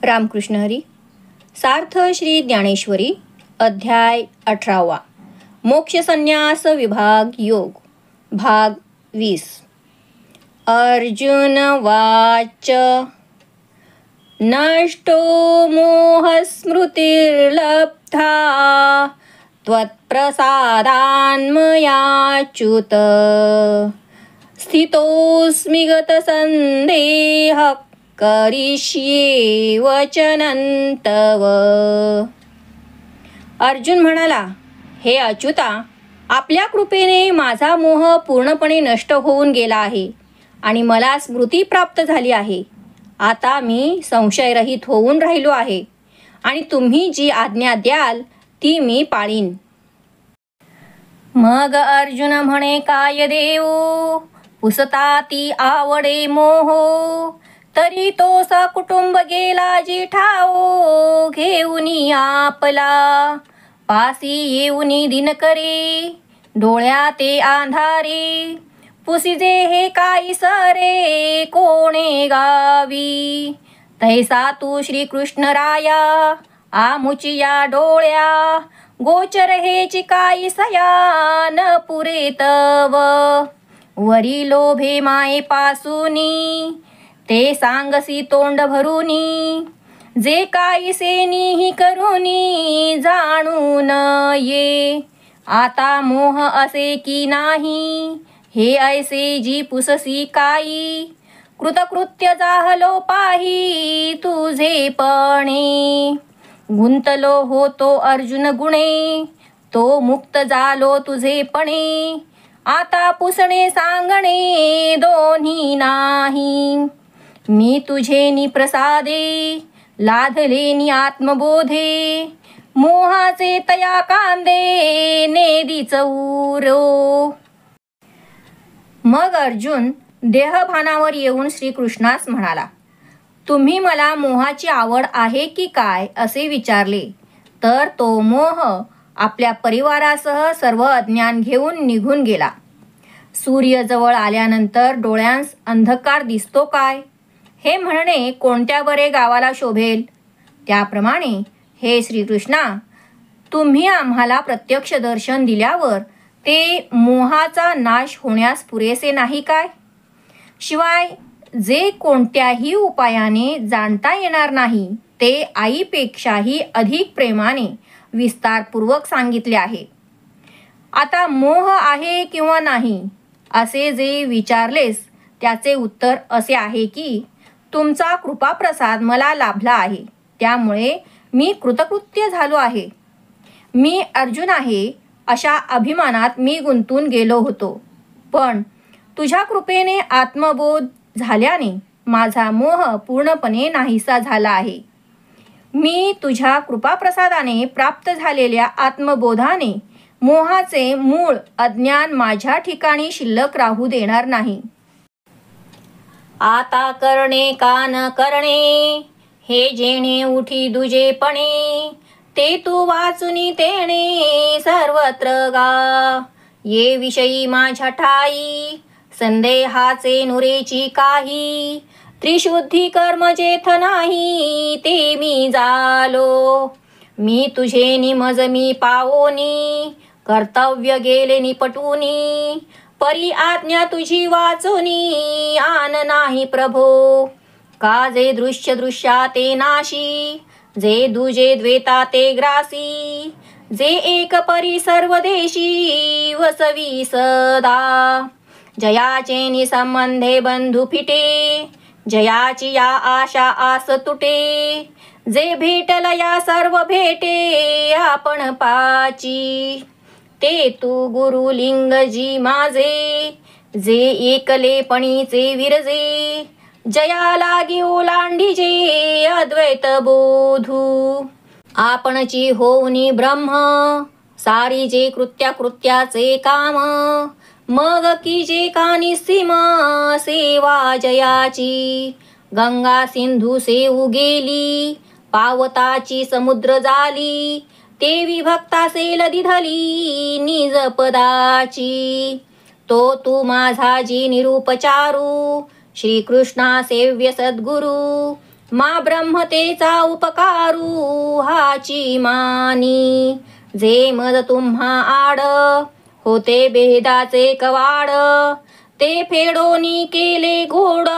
रामकृष्ण हरी. सार्थ श्री ज्ञानेश्वरी. अध्याय 18. मोक्ष संन्यास विभाग योग. भाग 20. अर्जुन वाच. नष्टो मोहस्मृतिर्लब्धा त्वत्प्रसादान्मयाच्युत. स्थितोऽस्मि गतसन्देहः करिष्ये वचनं तव. अर्जुन म्हणाला, हे अच्युता, आपल्या कृपेने माझा मोह पूर्णपणे नष्ट होऊन गेला आहे आणि मला स्मृती प्राप्त झाली आहे. आता मी संशयरहित होऊन राहिलो आहे आणि तुम्ही जी आज्ञा द्याल ती मी पाळीन. मग अर्जुन म्हणे, काय देव पुसता ती आवडे मोह. तरी तो सकुटुंब गेला जिठाओ. घेऊनी आपला पासी येऊनी दिनकरे. डोळ्या ते अंधारे पुसिजे हे काही सरे. कोणे गावी तैसा तू श्रीकृष्ण राया. आमुची या डोळ्या गोचर हेची काही सयान पुरे तव. वरी लोभे माये पासूनी ते सांगसी तोंड भरूनी. जे काही सेनीही करूनी जाणून ये. आता मोह असे की नाही हे ऐसे जी पुससी काही. कृतकृत्य जाहलो पाही तुझे पणे. गुंतलो होतो अर्जुन गुणे तो मुक्त झालो तुझे पणे. आता पुसणे सांगणे दोन्ही नाही. मी तुझे नि प्रसादे लाधले नि आत्मबोधे. मोहाचे तया कांदे नेदी चौरो. मग अर्जुन देहभानावर येऊन श्रीकृष्णास म्हणाला, तुम्ही मला मोहाची आवड आहे की काय असे विचारले. तर तो मोह आपल्या परिवारासह सर्व अज्ञान घेऊन निघून गेला. सूर्य जवळ आल्यानंतर डोळ्यांस अंधकार दिसतो काय हे म्हणणे कोणत्या बरे गावाला शोभेल. त्याप्रमाणे हे श्रीकृष्णा, तुम्ही आम्हाला प्रत्यक्ष दर्शन दिल्यावर ते मोहाचा नाश होण्यास पुरेसे नाही काय. शिवाय जे कोणत्याही उपायाने जाणता येणार नाही ते आईपेक्षाही अधिक प्रेमाने विस्तारपूर्वक सांगितले आहे. आता मोह आहे किंवा नाही असे जे विचारलेस त्याचे उत्तर असे आहे की तुमचा कृपाप्रसाद मला लाभला आहे, त्यामुळे मी कृतकृत्य झालो आहे. मी अर्जुन आहे अशा अभिमानात मी गुंतून गेलो होतो, पण तुझ्या कृपेने आत्मबोध झाल्याने माझा मोह पूर्णपणे नाहीसा झाला आहे. मी तुझ्या कृपाप्रसादाने प्राप्त झालेल्या आत्मबोधाने मोहाचे मूळ अज्ञान माझ्या ठिकाणी शिल्लक राहू देणार नाही. आता करणे का न करणे हे जेणे उठी दुजेपणे. ते तू वाचुनी तेणे सर्वत्र गा. ये विषयी माझ्या ठाई संदेहाचे नुरेची काही. त्रिशुद्धी कर्म जेथ नाही ते मी जालो. मी तुझे निमज मी पावोनी कर्तव्य गेले निपटूनी. परी आज्ञा तुझी वाचुनी आन नाही प्रभो. का जे दृश्य दृश्याते नाशी जे दुजे द्वेता ते ग्रासी. जे एक परी सर्व देशी वसवी सदा. जयाचे निसंबंधे बंधू फिटे जयाची या आशा आस तुटे. जे भेटल या सर्व भेटे आपण पाची. ते तू गुरु लिंग जी माझे जे एकलेपणीचे विरजे. जया लागी ओलांडीजे अद्वैत बोधू. आपणची होऊनी ब्रह्म सारी जे कृत्याचे काम. मग की जे कानी सीमा सेवा जयाची. गंगा सिंधू सेऊ गेली पावताची समुद्र झाली. ते विभक्ता सेल दिधली निज पदाची. तो तू माझा जी निरूपचारू श्रीकृष्णा सेव्य सद्गुरु. मा ब्रह्मतेचा उपकारू हाची मानी, जे मद तुम्हा आड होते भेदाचे कवाड, ते फेडोनी केले गोड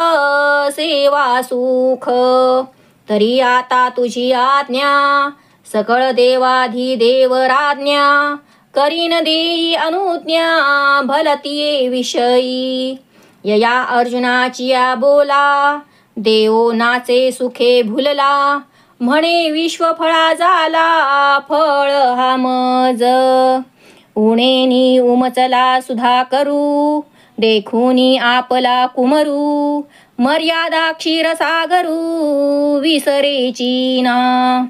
सेवा सुख, तरी आता तुझी आज्ञा सकळ देवाधिदेव राज्ञा, करीन देई अनुज्ञा भलतिये विषयी, यया अर्जुनाची या बोला देवो नाचे सुखे भुलला, म्हणे विश्वफळा झाला फळ हा मज, उणेनी उमचला सुधा करू देखुनी आपला कुमरू, मर्यादा क्षीरसागरू विसरेची ना,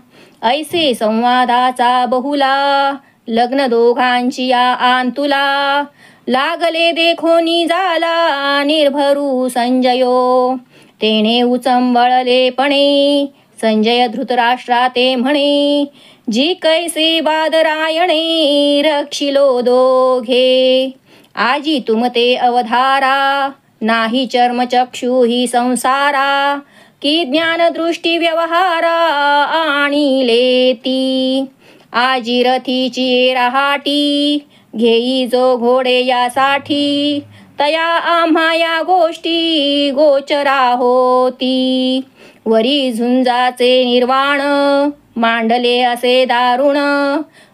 ऐसे संवादाचा बहुला लग्न दोघांची या आंतुला, लागले देखोनी झाला निर्भरू संजयो, तेने उचंबळलेपणे संजय धृतराष्ट्रा ते म्हणे, जी कैसे बादरायणे रक्षिलो दोघे, आजी तुमते अवधारा नाही चर्मचक्षु ही संसारा, की ज्ञानदृष्टी व्यवहारा आणिले ती, आजी रथीची रहाटी घेई जो घोडे यासाठी, तया आम्हा या गोष्टी गोचरा होती, वरी झुंजाचे निर्वाण मांडले असे दारुण,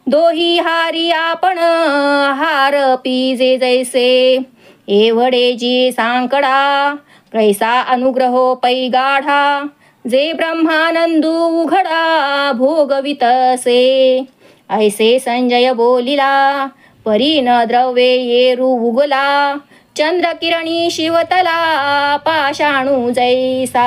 दोही हारी आपण हार पिजे जैसे, एवढे जी सांकडा कैसा अनुग्रहो पैगाढा, जे ब्रह्मानंदू उघडा भोगवितसे, ऐसे संजय बोलिला परी न द्रव्ये येरू उगला, चंद्रकिरणी शिवतला पाषाणू जैसा,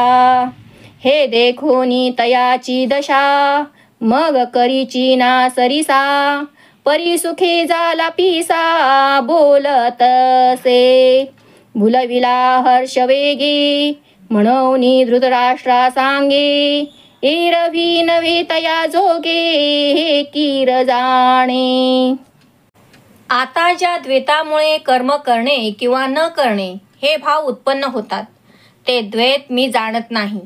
हे देखोनी तयाची दशा मग करीची ना सरिसा, परी सुखे झाला पिसा बोलतसे, भुलविला हर्षवेगी म्हणूनी धृतराष्ट्रा सांगे, एरवी नव्हे तया जोगे हे कीर जाणे, आता ज्या द्वैतामुळे कर्म करणे किंवा न करणे हे भाव उत्पन्न होतात, ते द्वैत मी जाणत नाही,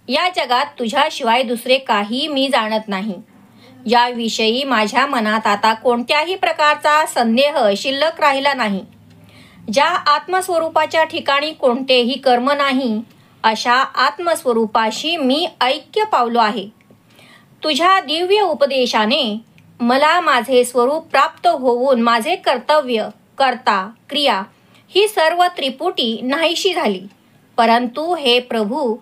या जगात तुझ्याशिवाय दुसरे काही मी जाणत नाही, याविषयी माझ्या मनात आता कोणत्याही प्रकारचा संदेह शिल्लक राहिला नाही, ज्या आत्मस्वरूपाच्या ठिकाणी कोणतेही कर्म नाही अशा आत्मस्वरूपाशी मी ऐक्य पावलो आहे, तुझ्या दिव्य उपदेशाने मला माझे स्वरूप प्राप्त होऊन माझे कर्तव्य कर्ता क्रिया ही सर्व त्रिपुटी नाहीशी झाली, परंतु हे प्रभू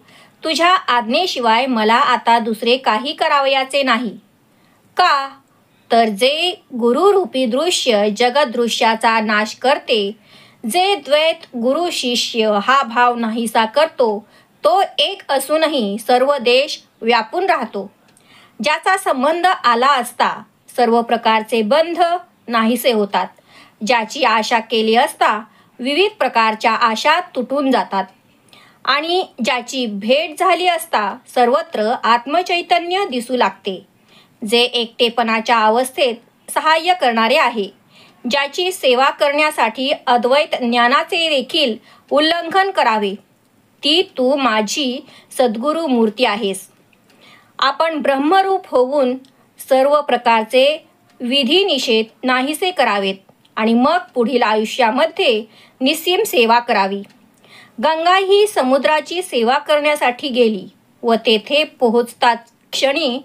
तुझ्या आज्ञेशिवाय मला आता दुसरे काही करावयाचे नाही, का तर जे गुरुरूपी दृश्य जगदृश्याचा नाश करते, जे द्वैत गुरु शिष्य हा भाव नाहीसा करतो, तो एक असूनही सर्व देश व्यापून राहतो, ज्याचा संबंध आला असता सर्व प्रकारचे बंध नाहीसे होतात, ज्याची आशा केली असता विविध प्रकारच्या आशा तुटून जातात, आणि ज्याची भेट झाली असता सर्वत्र आत्मचैतन्य दिसू लागते, जे एकटेपणाच्या अवस्थेत सहाय्य करणारे आहे, ज्याची सेवा करण्यासाठी अद्वैत ज्ञानाचे देखील उल्लंघन करावे, ती तू माझी सद्गुरु मूर्ती आहेस, आपण ब्रह्मरूप होऊन सर्व प्रकारचे विधी निषेध नाहीसे करावेत आणि मग पुढील आयुष्यामध्ये निस्सीम सेवा करावी, गंगा ही समुद्राची सेवा करण्यासाठी गेली व तेथे पोहोचताच क्षणी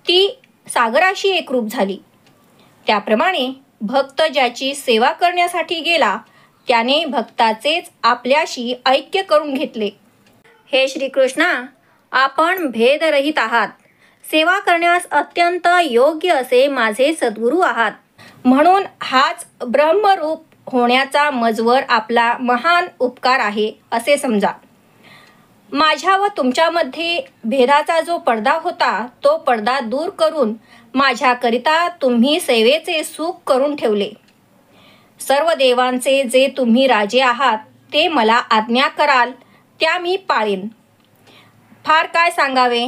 ती सागराशी एकरूप झाली, त्याप्रमाणे भक्त ज्याची सेवा करण्यासाठी गेला त्याने भक्ताचेच आपल्याशी ऐक्य करून घेतले, हे श्रीकृष्णा आपण भेदरहित आहात, सेवा करण्यास अत्यंत योग्य असे माझे सद्गुरू आहात, म्हणून हाच ब्रह्मरूप होण्याचा मजवर आपला महान उपकार आहे असे समजा, माझ्या व तुमच्यामध्ये भेदाचा जो पडदा होता तो पडदा दूर करून माझ्याकरिता तुम्ही सेवेचे सुख करून ठेवले, सर्व देवांचे जे तुम्ही राजे आहात ते मला आज्ञा कराल त्या मी पाळीन, फार काय सांगावे,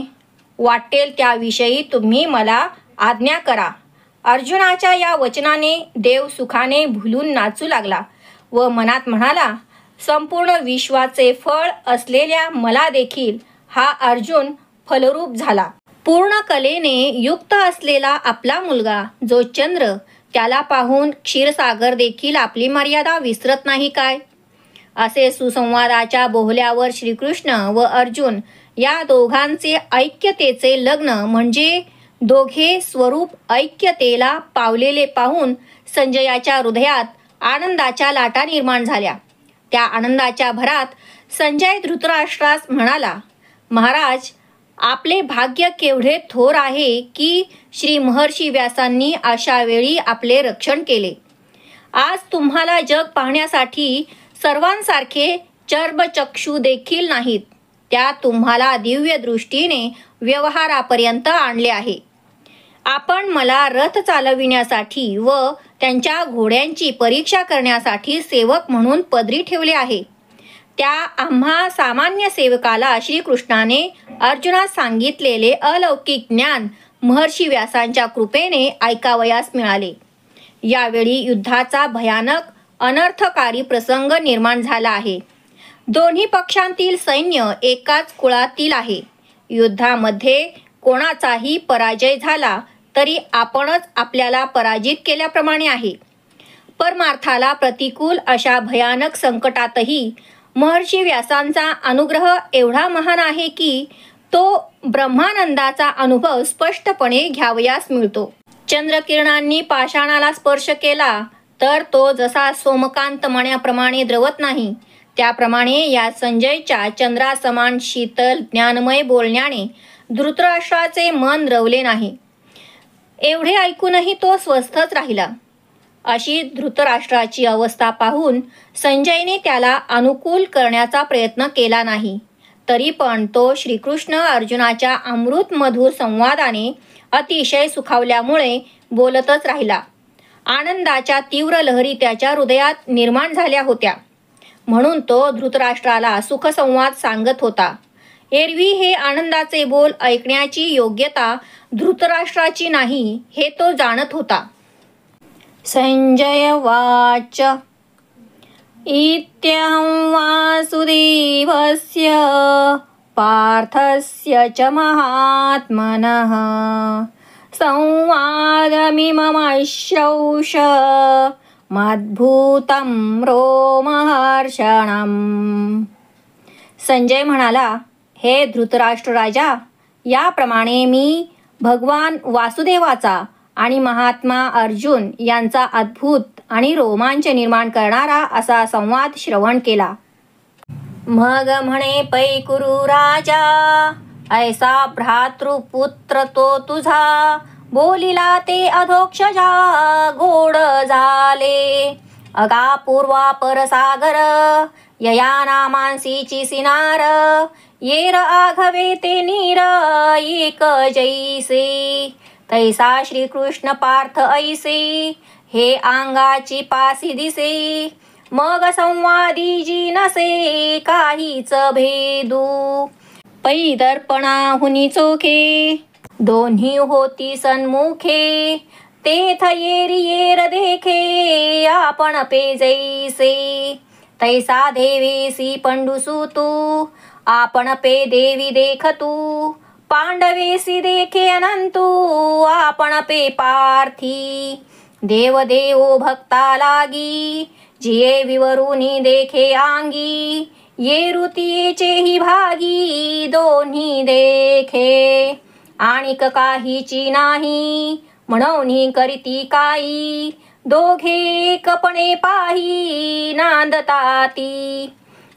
वाटेल त्याविषयी तुम्ही मला आज्ञा करा, अर्जुनाच्या या वचनाने देव सुखाने भुलून नाचू लागला व मनात म्हणाला, संपूर्ण विश्वाचे फळ असलेल्या मला देखील हा अर्जुन फलरूप झाला. पूर्ण कलेने युक्त असलेला आपला मुलगा जो चंद्र, त्याला पाहून क्षीरसागर देखील आपली मर्यादा विसरत नाही काय? असे सुसंवादाच्या बोहल्यावर श्रीकृष्ण व अर्जुन या दोघांचे ऐक्यतेचे लग्न म्हणजे दोघे स्वरूप ऐक्यतेला पावलेले पाहून संजयाच्या हृदयात आनंदाच्या लाटा निर्माण झाल्या. त्या आनंदाच्या भरात संजय धृतराष्ट्रास म्हणाला, महाराज, आपले भाग्य केवढे थोर आहे की श्री महर्षी व्यासांनी अशा वेळी आपले रक्षण केले. आज तुम्हाला जग पाहण्यासाठी सर्वांसारखे चर्मचक्षु देखील नाहीत. त्या तुम्हाला दिव्य दृष्टीने व्यवहारापर्यंत आणले आहे. आपण मला रथ चालविण्यासाठी व त्यांच्या घोड्यांची परीक्षा करण्यासाठी सेवक म्हणून पदरी ठेवले आहे. त्या आम्हा सामान्य सेवकाला श्रीकृष्णाने अर्जुनास सांगितलेले अलौकिक ज्ञान महर्षी व्यासांच्या कृपेने ऐकावयास मिळाले. यावेळी युद्धाचा भयानक अनर्थकारी प्रसंग निर्माण झाला आहे. दोन्ही पक्षांतील सैन्य एकाच कुळातील आहे. युद्धामध्ये कोणाचाही पराजय झाला तरी आपणच आपल्याला पराजित केल्याप्रमाणे आहे. परमार्थाला प्रतिकूल अशा भयानक संकटातही महर्षी व्यासांचा अनुग्रह एवढा महान आहे की तो ब्रह्मानंदाचा अनुभव स्पष्टपणे घ्यावयास मिळतो. चंद्रकिरणांनी पाषाणाला स्पर्श केला तर तो जसा सोमकांत मण्याप्रमाणे द्रवत नाही, त्याप्रमाणे या संजयच्या चंद्रासमान शीतल ज्ञानमय बोलण्याने धृतराष्ट्राचे मन रवले नाही. एवढे ऐकूनही तो स्वस्थच राहिला. अशी धृतराष्ट्राची अवस्था पाहून संजयने त्याला अनुकूल करण्याचा प्रयत्न केला नाही. तरी पण तो श्रीकृष्ण अर्जुनाच्या अमृत मधुर संवादाने अतिशय सुखावल्यामुळे बोलतच राहिला. आनंदाच्या तीव्र लहरी त्याच्या हृदयात निर्माण झाल्या होत्या. म्हणून तो धृतराष्ट्राला सुखसंवाद सांगत होता. एरवी हे आनंदाचे बोल ऐकण्याची योग्यता धृतराष्ट्राची नाही हे तो जाणत होता. संजय वाच इत्यहं वासुदेवस्य पार्थस्य च महात्मनः संवादमिममश्रौष मद्भूतं रोमहर्षणम्. संजय म्हणाला, हे धृतराष्ट्र राजा, याप्रमाणे मी भगवान वासुदेवाचा आणि महात्मा अर्जुन यांचा अद्भुत आणि रोमांच निर्माण करणारा असा संवाद श्रवण केला. मग म्हणे पैकुरु राजा, ऐसा भ्रातृपुत्र तो तुझा, बोलिला ते अधोक्षजा गोड झाले. अगा पूर्वापर सागर, ययाना मानसीची सिनार, येर आघवे ते नीर एक जैसे. तैसा श्रीकृष्ण पार्थ ऐसे, हे अंगाची पासी दिसे. मग संवादी जी नसे काहीच भेदू. पै दर्पणाहुनी चोखे, दोन्ही होती सन्मुखे. तेथ येरी येर देखे, आपण पे जैसे. तैसा देवेसी पंडुसुतू, आपण पे देवी देखतू. पांडवेसी देखे अनंतू, आपण पे पार्थी. देव देवो भक्ता लागी, जिये विवरुनी देखे आंगी. ये ऋतीचेही भागी, दोन्ही देखे. आणिक काहीची नाही, म्हणून करीती काई. दोघे कपणे पाही, नांदताती.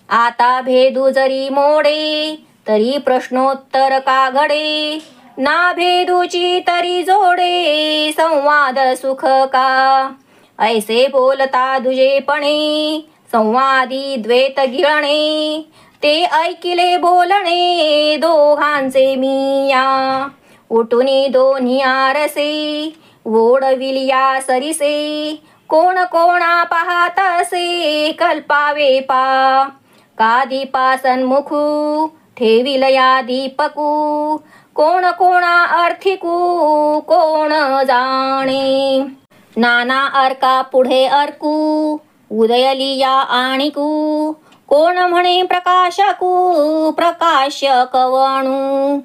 आता भेदू जरी मोडे, तरी प्रश्नोत्तर का घडे. ना भेदूची तरी जोडे, संवाद सुख का. ऐसे बोलता दुजेपणे, संवादी द्वैत गिळणे. ते ऐकिले बोलणे दोघांचे मिया. उठुनी दोन्ही आरसे, ओढविल्या सरिसे. कोण कोणा पाहत असे, कल्पावे पा. का दीपा सन्मुखू, ठेविलया दीपकू. कोण कोणा अर्थिकू, कोण जाणे. नाना अर्का पुढे अर्कू, उदयलिया आणिकू. कोण म्हणे प्रकाशकू, प्रकाश कवणू.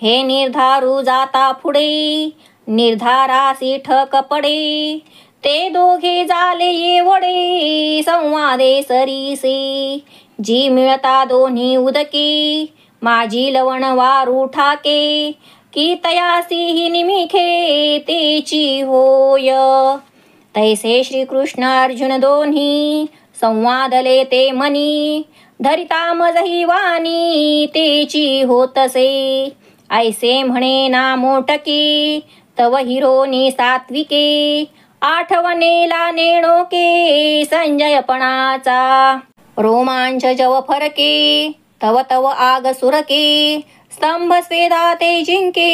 हे निर्धारू जाता पुढे, निर्धारासी ठक पडे. ते दोघे झाले येवडे, संवादे सरीसे. जी मिळता दोन्ही उदके, माझी लवण वारू ठाके. की तयासी ही निमिखे, तेची होय. तैसे श्रीकृष्ण अर्जुन दोन्ही, संवादले ते मनी. धरिता मजही वाणी, तेची होतसे. ऐसे म्हणे ना मोटके, तव हिरोनी सात्विके. आठवणेला नेणोके, संजयपणाचा. रोमांच जव फरके, तव तव आग सुरके. स्तंभ स्वेदा ते जिंके,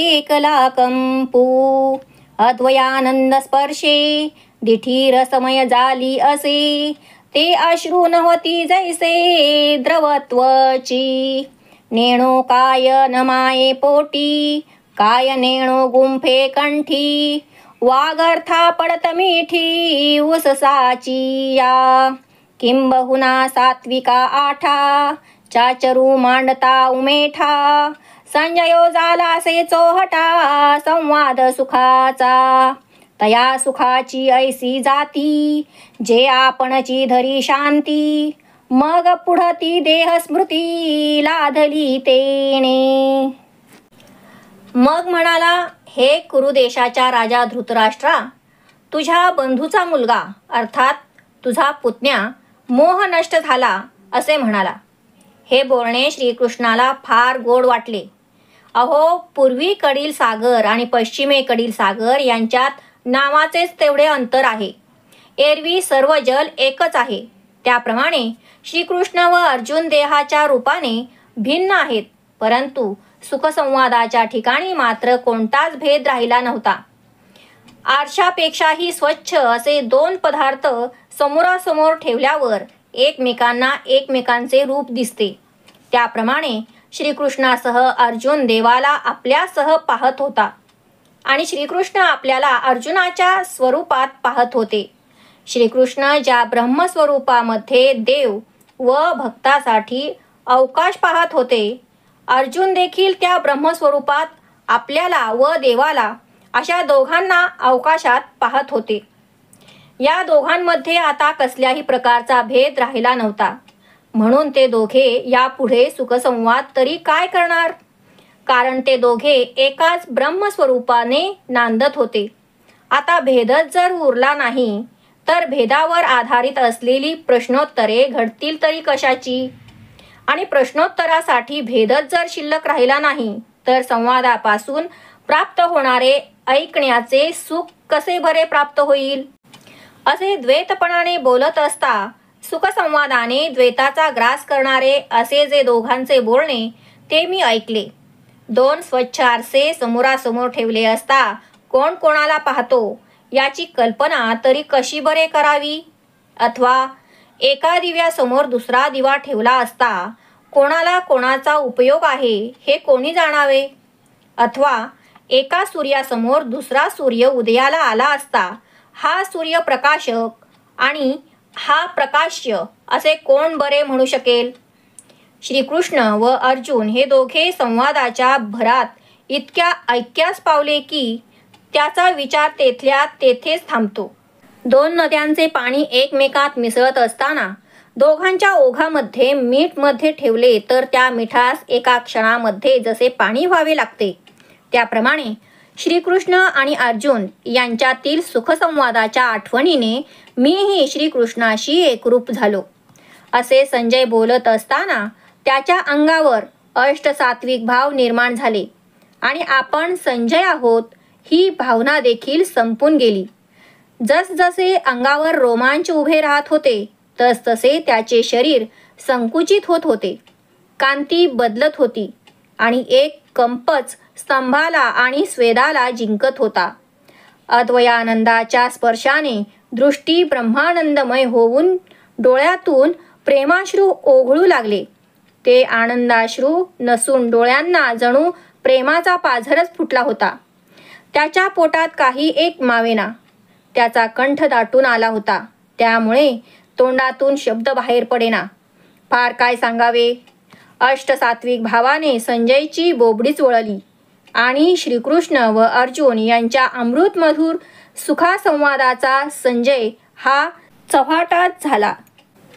एकला कंपू. अद्वयानंद स्पर्शे, दिठीर समय झाली असे. ते अश्रू नव्हती जैसे, द्रवत्वची. नेणो काय न माये पोटी, काय नेणो गुंफे कंठी. वागर्था पडत मिठी, उससाची या. किंबहुना सात्विका आठा, चाचरू मांडता उमेठा. संजयो झाला से चोहटा, संवाद सुखाचा. तया सुखाची ऐसी जाती, जे आपणची धरी शांती. मग पुढती देह स्मृती, लाधली तेने. मग म्हणाला, हे कुरुदेशाच्या राजा धृतराष्ट्रा, तुझ्या बंधूचा मुलगा अर्थात तुझा पुतण्या मोह नष्ट झाला असे म्हणाला. हे बोलणे श्रीकृष्णाला फार गोड वाटले. अहो, पूर्वीकडील सागर आणि पश्चिमेकडील सागर यांच्यात नावाचेच तेवढे अंतर आहे. एरवी सर्व जल एकच आहे. त्याप्रमाणे श्रीकृष्ण व अर्जुन देहाच्या रूपाने भिन्न आहेत, परंतु सुखसंवादाच्या ठिकाणी मात्र कोणताच भेद राहिला नव्हता. आरशापेक्षाही स्वच्छ असे दोन पदार्थ समोरासमोर ठेवल्यावर एकमेकांना एकमेकांचे रूप दिसते. त्याप्रमाणे श्रीकृष्णासह अर्जुन देवाला आपल्यासह पाहत होता आणि श्रीकृष्ण आपल्याला अर्जुनाच्या स्वरूपात पाहत होते. श्रीकृष्ण ज्या ब्रह्मस्वरूपामध्ये देव व भक्तासाठी अवकाश पाहत होते, अर्जुन देखील त्या ब्रह्मस्वरूपात आपल्याला व देवाला अशा दोघांना अवकाशात पाहत होते. या दोघांमध्ये आता कसल्याही प्रकारचा भेद राहिला नव्हता. म्हणून ते दोघे यापुढे सुखसंवाद तरी काय करणार, कारण ते दोघे एकाच ब्रह्मस्वरूपाने नांदत होते. आता भेदच जर उरला नाही तर भेदावर आधारित असलेली प्रश्नोत्तरे घडतील तरी कशाची. आणि प्रश्नोत्तरासाठी भेदच जर शिल्लक राहिला नाही तर संवादापासून प्राप्त होणारे ऐकण्याचे सुख कसे बरे प्राप्त होईल. असे द्वैतपणाने बोलत असता सुखसंवादाने द्वैताचा ग्रास करणारे असे जे दोघांचे बोलणे ते मी ऐकले. दोन स्वच्छ आरसे समोरासमोर ठेवले असता कोण कोणाला पाहतो याची कल्पना तरी कशी बरे करावी. अथवा एका दिव्यासमोर दुसरा दिवा ठेवला असता कोणाला कोणाचा उपयोग आहे हे कोणी जाणावे. अथवा एका सूर्यासमोर दुसरा सूर्य उदयाला आला असता हा सूर्य प्रकाशक आणि हा प्रकाश्य असे कोण बरे म्हणू शकेल. श्रीकृष्ण व अर्जुन हे दोघे संवादाच्या भरात इतक्या ऐक्यास पावले की त्याचा विचार तेथल्या तेथेच थांबतो. दोन नद्यांचे पाणी एकमेकात मिसळत असताना दोघांच्या ओघामध्ये मीठ मध्ये ठेवले तर त्या मिठास एका क्षणामध्ये जसे पाणी व्हावे लागते, त्याप्रमाणे श्रीकृष्ण आणि अर्जुन यांच्यातील सुखसंवादाच्या आठवणीने मीही श्रीकृष्णाशी एकरूप झालो. असे संजय बोलत असताना त्याच्या अंगावर अष्टसात्विक भाव निर्माण झाले आणि आपण संजय आहोत ही भावना देखील संपून गेली. जसजसे अंगावर रोमांच उभे राहत होते तसतसे त्याचे शरीर संकुचित होत होते. कांती बदलत होती आणि एक कंपच स्तंभाला आणि स्वेदाला जिंकत होता. अद्वयानंदाच्या स्पर्शाने दृष्टी ब्रह्मानंदमय होऊन डोळ्यातून प्रेमाश्रू ओघळू लागले. ते आनंदाश्रू नसून डोळ्यांना जणू प्रेमाचा पाझरच फुटला होता. त्याच्या पोटात काही एक मावेना. त्याचा कंठ दाटून आला होता, त्यामुळे तोंडातून शब्द बाहेर पडेना. फार काय सांगावे. अष्टसात्विक भावाने संजयची बोबडीच वळली आणि श्रीकृष्ण व अर्जुन यांच्या अमृतमधुर सुखासंवादाचा संजय हा चव्हाटाच झाला.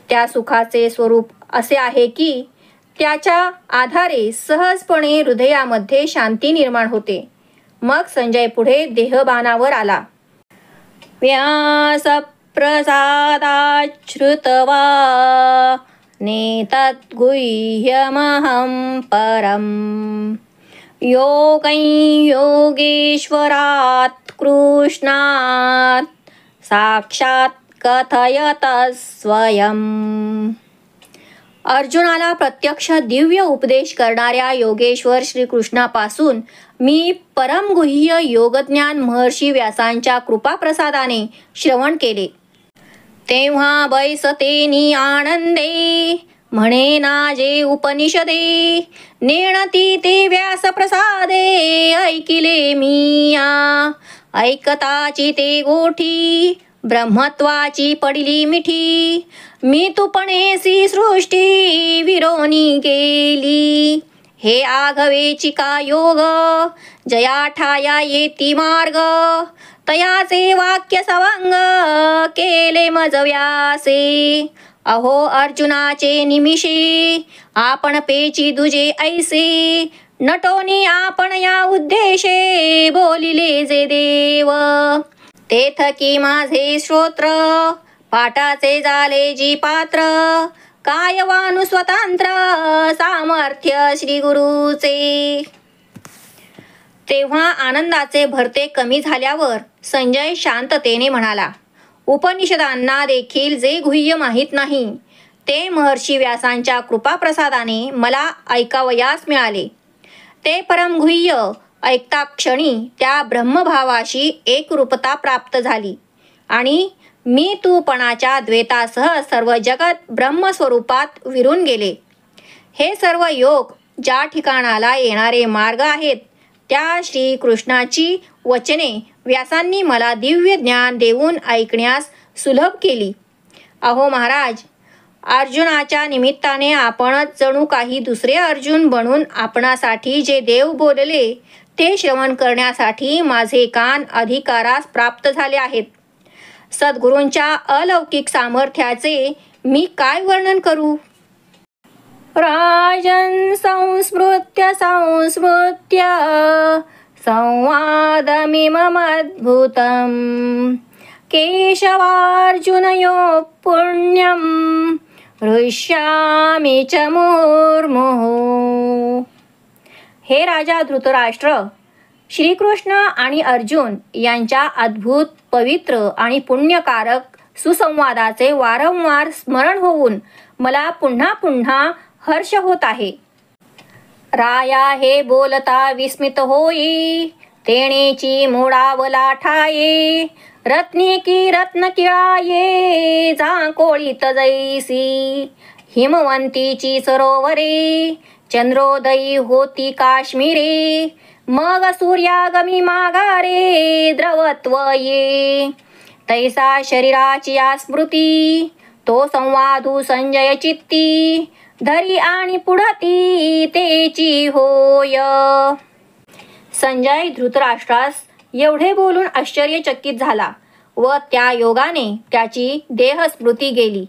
त्या सुखाचे स्वरूप असे आहे की त्याच्या आधारे सहजपणे हृदयामध्ये शांती निर्माण होते. मग संजय पुढे देहभानावर आला. व्यासप्रसादात् श्रुत्वा नेतद्गुह्यमहं परम् योगेश्वरात् कृष्णात् साक्षात् कथयत स्वयं. अर्जुनाला प्रत्यक्ष दिव्य उपदेश करणाऱ्या योगेश्वर श्रीकृष्णापासून मी परमगुह्य योगज्ञान महर्षी व्यासांच्या कृपाप्रसादाने श्रवण केले. तेव्हा बैसतेनी आनंदे म्हणे ना जे उपनिषदे नेणती ते व्यासप्रसादे ऐकिले मिया ऐकताची ते गोठी ब्रह्मत्वाची पडली मिठी मी तूपणेसी सृष्टी विरोनी गेली हे आघवेची का योग जया ठाया येती मार्ग तयाचे वाक्य सवंग केले मज व्यासे अहो अर्जुनाचे निमिषे आपण पेची दुजे ऐसे नटोनी आपण या उद्देशे बोलिले जे देव तेथ की माझे श्रोत्र पाठाचे झाले जी पात्र कायवानु स्वतंत्र सामर्थ्य श्री गुरुचे. तेव्हा आनंदाचे भरते कमी झाल्यावर संजय शांततेने म्हणाला, उपनिषदांना देखील जे गुह्य माहीत नाही ते महर्षी व्यासांच्या कृपाप्रसादाने मला ऐकावयास मिळाले. ते परमगुह्य ऐकता क्षणी त्या ब्रह्मभावाशी एकरूपता प्राप्त झाली आणि मी तूपणाच्या द्वैतासह सर्व जगत ब्रह्मस्वरूपात विरून गेले. हे सर्व योग ज्या ठिकाणाला येणारे मार्ग आहेत त्या श्रीकृष्णाची वचने व्यासांनी मला दिव्य ज्ञान देऊन ऐकण्यास सुलभ केली. अहो महाराज, अर्जुनाच्या निमित्ताने आपणच जणू काही दुसरे अर्जुन बनून आपणासाठी जे देव बोलले ते श्रवण करण्यासाठी माझे कान अधिकारास प्राप्त झाले आहेत. सद्गुरूंच्या अलौकिक सामर्थ्याचे मी काय वर्णन करू. राजन् संस्मृत्य संवादमिममद्भुतम् केशवार्जुनयोः पुण्यं हृष्यामि च मुहुर्मुहुः. हे राजा धृतराष्ट्र, श्रीकृष्ण आणि अर्जुन यांच्या अद्भुत पवित्र आणि पुण्यकारक सुसंवादाचे वारंवार स्मरण होऊन मला पुन्हा पुन्हा हर्ष होत आहे. राया हे बोलता विस्मित होई तेणेची मोडावला ठाये रत्नी की रत्न किळाये झाकोळीत जैसी हिमवंतीची सरोवरे चंद्रोदयी होती काश्मीरे मग सूर्यागमी माघारे द्रवत्व ये तैसा शरीराची स्मृती तो संवादू संजय चित्ती धरी आणि पुढती तेची होय. संजय धृतराष्ट्रास एवढे बोलून आश्चर्यचकित झाला व त्या योगाने त्याची देहस्मृती गेली.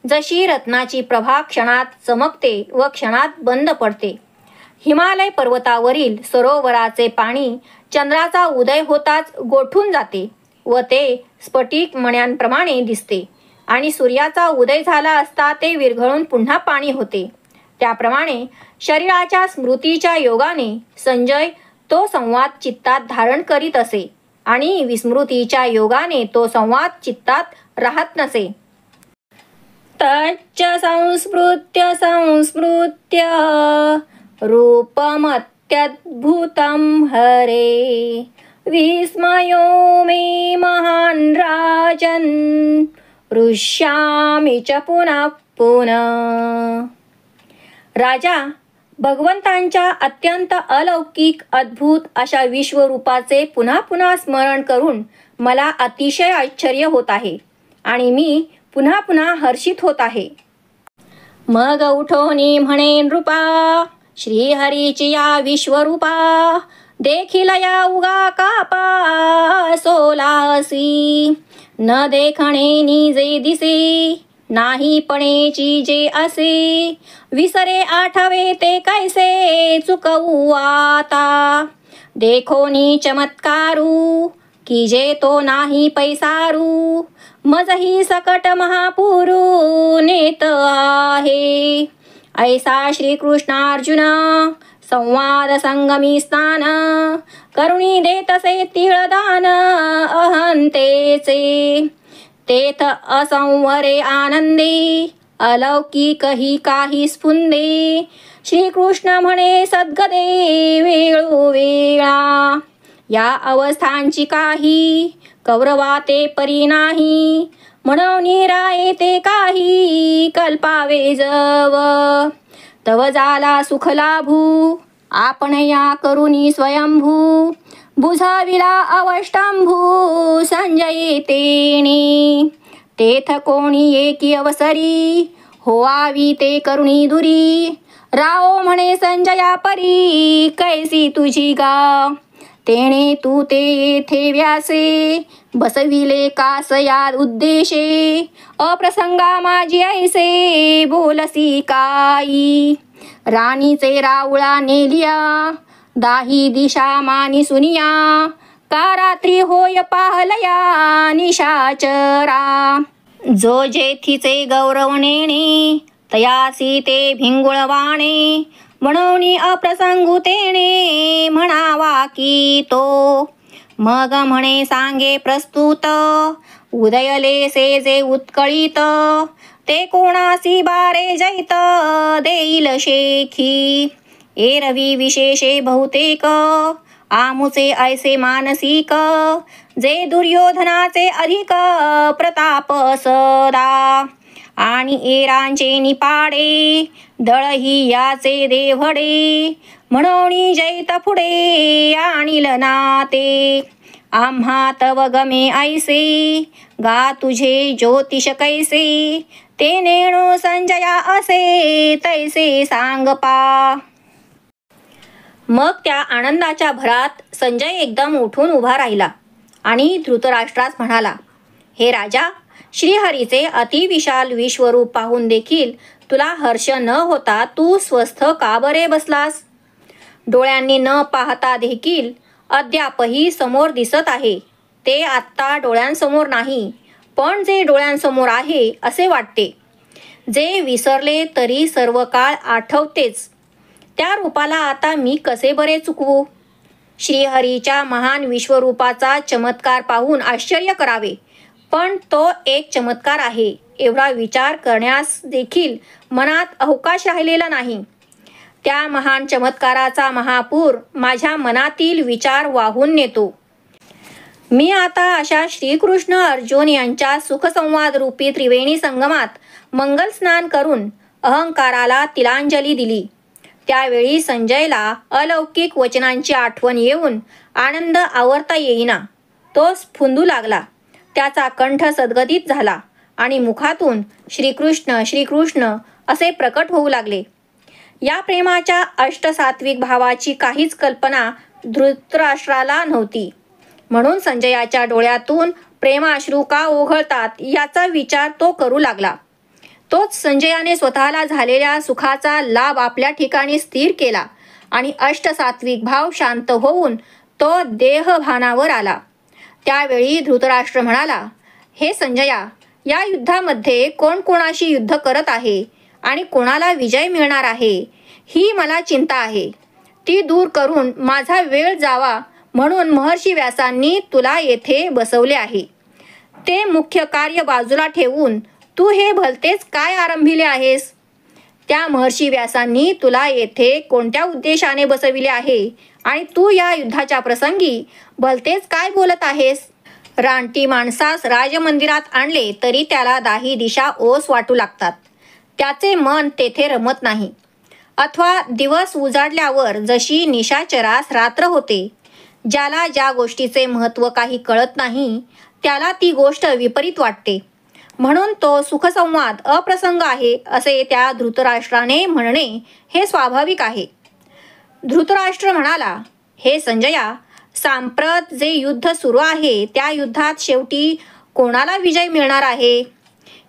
जशी रत्नाची प्रभा क्षणात चमकते व क्षणात बंद पडते. हिमालय पर्वतावरील सरोवराचे पाणी चंद्राचा उदय होताच गोठून जाते व ते स्फटिक मण्यांप्रमाणे दिसते आणि सूर्याचा उदय झाला असता ते विरघळून पुन्हा पाणी होते. त्याप्रमाणे शरीराच्या स्मृतीच्या योगाने संजय तो संवाद चित्तात धारण करीत असे आणि विस्मृतीच्या योगाने तो संवाद चित्तात राहत नसे. तच्च संस्मृत्य रूपमत्यद्भुतं हरे विस्मयो मे महान् राजन् हृष्यामि च पुनः पुनः. राजा, भगवंतांच्या अत्यंत अलौकिक अद्भुत अशा विश्वरूपाचे पुन्हा पुन्हा स्मरण करून मला अतिशय आश्चर्य होत आहे आणि मी पुन्हा पुन्हा हर्षित होत आहे. मग उठोनी म्हणे नृपा, श्रीहरीची या विश्वरूपा, देखील या उगा कापा सोलासी. न देखणे निजे दिसे, नाही पणेची जे असे, विसरे आठवे ते कैसे चुकवू आता. देखोनी चमत्कारू, की जे तो नाही पैसारू, मजही सकट महापुरू नेत आहे. ऐसा श्रीकृष्णार्जुन संवाद संगमी स्नान, करुणी देतसे तिळदान अहंतेचे. तेथ असंवरे आनंदे, अलौकिकही काही स्फुंदे. श्रीकृष्ण म्हणे सद्गदे वेळोवेळा, या अवस्थांची काही कौरवा ते परी नाही. म्हणून राये ते काही कल्पावे जव, तव झाला सुख लाभू आपण या करुणी स्वयंभू. बुझाविला अवष्टंभू संजय तेने, तेथ कोणी एकी अवसरी, होवावी ते करुणी दुरी. राओ म्हणे संजया परी, कैसी तुझी गा. तेणे तू ते येथे व्यासे, बसविले कास या उद्देशे. अप्रसंगा माझी ऐसे, बोलसी काई. राणीचे रावळा नेलिया, दाही दिशा मानी सुनिया. का रात्री होय पाहलया निशाचरा. जो जेथीचे गौरव नेणे, तयासी ते भिंगुळवाणे. म्हणून अप्रसंगू तेणे, म्हणावा की तो. मग म्हणे सांगे प्रस्तुत, उदयले से जे उत्कळीत. ते कोणासी बारे जैत, देईल शेखी. एरवी विशेषे बहुतेक, आमुचे ऐसे मानसिक. जे दुर्योधनाचे अधिक प्रताप सदा. आणि एरांचे निपाडे, दळही याचे देवडे. म्हणून जैत पुढे आणील नाते. आम्हा तव गमे ऐसे, गा तुझे ज्योतिष कैसे. ते नेणो संजया असे, तैसे सांग पा. मग त्या आनंदाच्या भरात संजय एकदम उठून उभा राहिला आणि धृतराष्ट्रास म्हणाला, हे राजा, श्रीहरीचे अतिविशाल विश्वरूप पाहून देखील तुला हर्ष न होता तू स्वस्थ का बरे बसलास. डोळ्यांनी न पाहता देखील अद्यापही समोर दिसत आहे. ते आत्ता डोळ्यांसमोर नाही, पण जे डोळ्यांसमोर आहे असे वाटते. जे विसरले तरी सर्व काळ आठवतेच. त्या रूपाला आता मी कसे बरे चुकवू. श्रीहरीच्या महान विश्वरूपाचा चमत्कार पाहून आश्चर्य करावे, पण तो एक चमत्कार आहे एवढा विचार करण्यास देखील मनात अवकाश राहिलेला नाही. त्या महान चमत्काराचा महापूर माझ्या मनातील विचार वाहून नेतो. मी आता अशा श्रीकृष्ण अर्जुन यांच्या सुखसंवाद रूपी त्रिवेणी संगमात मंगल स्नान करून अहंकाराला तिलांजली दिली. त्यावेळी संजयला अलौकिक वचनांची आठवण येऊन आनंद आवरता येईना. तो स्फुंदू लागला. त्याचा कंठ सद्गदित झाला आणि मुखातून श्रीकृष्ण श्रीकृष्ण असे प्रकट होऊ लागले. या प्रेमाच्या अष्टसात्विक भावाची काहीच कल्पना धृतराष्ट्राला नव्हती. म्हणून संजयाच्या डोळ्यातून प्रेमाश्रू का ओघळतात याचा विचार तो करू लागला. तोच संजयाने स्वतःला झालेल्या सुखाचा लाभ आपल्या ठिकाणी स्थिर केला आणि अष्टसात्विक भाव शांत होऊन तो देहभानावर आला. त्यावेळी धृतराष्ट्र म्हणाला, हे संजया, या युद्धामध्ये कोण कोणाशी युद्ध करत आहे आणि कोणाला विजय मिळणार आहे ही मला चिंता आहे. ती दूर करून माझा वेळ जावा म्हणून महर्षी व्यासांनी तुला येथे बसवले आहे. ते मुख्य कार्य बाजूला ठेवून तू हे भलतेच काय आरंभिले आहेस. त्या महर्षी व्यासांनी तुला येथे कोणत्या उद्देशाने बसविले आहे आणि तू या युद्धाच्या प्रसंगी भलतेच काय बोलत आहेस. रानटी माणसास राजमंदिरात आणले तरी त्याला दाही दिशा ओस वाटू लागतात. त्याचे मन तेथे रमत नाही. अथवा दिवस उजाडल्यावर जशी निशाचरास रात्र होते. ज्याला ज्या गोष्टीचे महत्त्व काही कळत नाही त्याला ती गोष्ट विपरीत वाटते. म्हणून तो सुखसंवाद अप्रसंग आहे असे त्या धृतराष्ट्राने म्हणणे हे स्वाभाविक आहे. धृतराष्ट्र म्हणाला, हे संजया, सांप्रत जे युद्ध सुरू आहे त्या युद्धात शेवटी कोणाला विजय मिळणार आहे?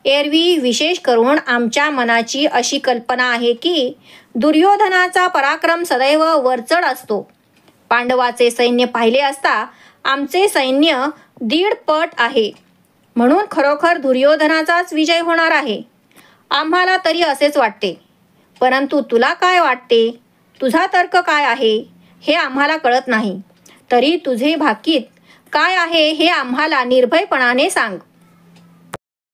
एरवी विशेष करून आमच्या मनाची अशी कल्पना आहे की दुर्योधनाचा पराक्रम सदैव वरचढ असतो. पांडवाचे सैन्य पाहिले असता आमचे सैन्य 1.5 पट आहे. म्हणून खरोखर दुर्योधनाचाच विजय होणार आहे. आम्हाला तरी असेच वाटते. परंतु तुला काय वाटते? तुझा तर्क काय आहे हे आम्हाला कळत नाही. तरी तुझे भाकीत काय आहे हे आम्हाला निर्भयपणाने सांग.